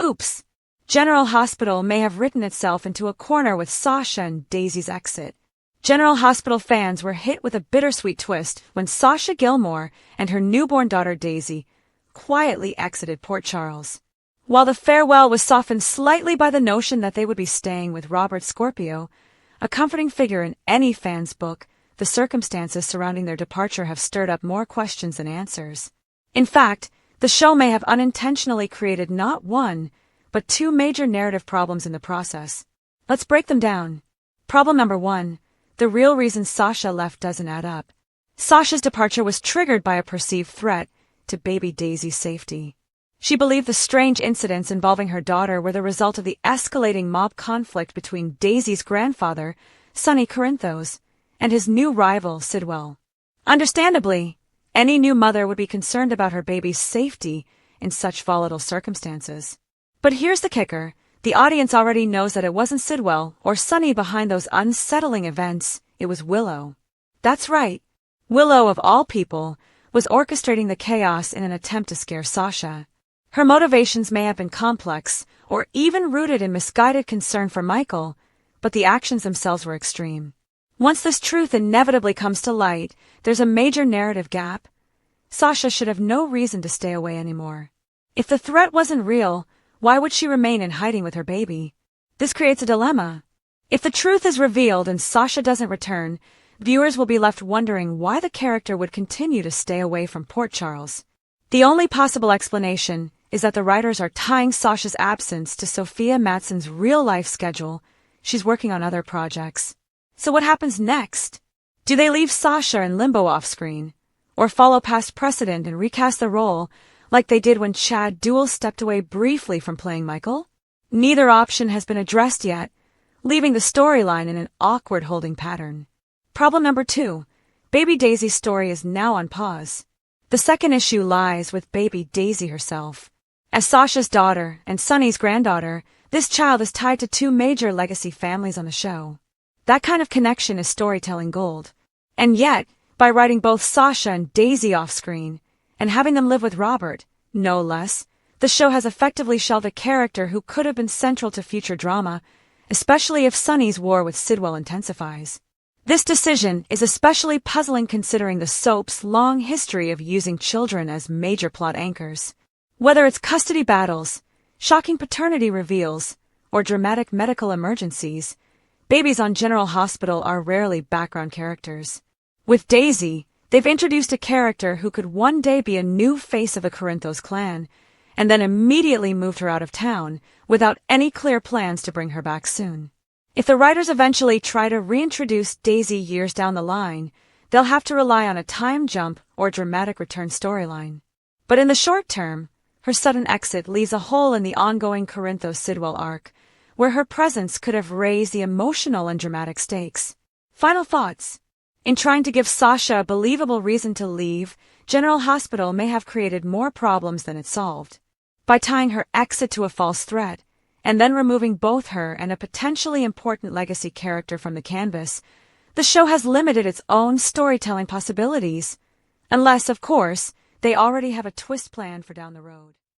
Oops! General Hospital may have written itself into a corner with Sasha and Daisy's exit. General Hospital fans were hit with a bittersweet twist when Sasha Gilmore and her newborn daughter Daisy quietly exited Port Charles. While the farewell was softened slightly by the notion that they would be staying with Robert Scorpio, a comforting figure in any fan's book, the circumstances surrounding their departure have stirred up more questions than answers. In fact, the show may have unintentionally created not one, but two major narrative problems in the process. Let's break them down. Problem number 1. The real reason Sasha left doesn't add up. Sasha's departure was triggered by a perceived threat to baby Daisy's safety. She believed the strange incidents involving her daughter were the result of the escalating mob conflict between Daisy's grandfather, Sonny Corinthos, and his new rival, Sidwell. Understandably, any new mother would be concerned about her baby's safety in such volatile circumstances. But here's the kicker. The audience already knows that it wasn't Sidwell or Sonny behind those unsettling events, it was Willow. That's right. Willow, of all people, was orchestrating the chaos in an attempt to scare Sasha. Her motivations may have been complex, or even rooted in misguided concern for Michael, but the actions themselves were extreme. Once this truth inevitably comes to light, there's a major narrative gap. Sasha should have no reason to stay away anymore. If the threat wasn't real, why would she remain in hiding with her baby? This creates a dilemma. If the truth is revealed and Sasha doesn't return, viewers will be left wondering why the character would continue to stay away from Port Charles. The only possible explanation is that the writers are tying Sasha's absence to Sophia Matson's real-life schedule. She's working on other projects. So what happens next? Do they leave Sasha in limbo off-screen, or follow past precedent and recast the role like they did when Chad Duell stepped away briefly from playing Michael? Neither option has been addressed yet, leaving the storyline in an awkward holding pattern. Problem number 2. Baby Daisy's story is now on pause. The second issue lies with baby Daisy herself. As Sasha's daughter and Sonny's granddaughter, this child is tied to two major legacy families on the show. That kind of connection is storytelling gold. And yet, by writing both Sasha and Daisy off-screen, and having them live with Robert, no less, the show has effectively shelved a character who could have been central to future drama, especially if Sonny's war with Sidwell intensifies. This decision is especially puzzling considering the soap's long history of using children as major plot anchors. Whether it's custody battles, shocking paternity reveals, or dramatic medical emergencies, babies on General Hospital are rarely background characters. With Daisy, they've introduced a character who could one day be a new face of the Corinthos clan, and then immediately moved her out of town without any clear plans to bring her back soon. If the writers eventually try to reintroduce Daisy years down the line, they'll have to rely on a time jump or dramatic return storyline. But in the short term, her sudden exit leaves a hole in the ongoing Corinthos-Sidwell arc, where her presence could have raised the emotional and dramatic stakes. Final thoughts. In trying to give Sasha a believable reason to leave, General Hospital may have created more problems than it solved. By tying her exit to a false threat, and then removing both her and a potentially important legacy character from the canvas, the show has limited its own storytelling possibilities. Unless, of course, they already have a twist planned for down the road.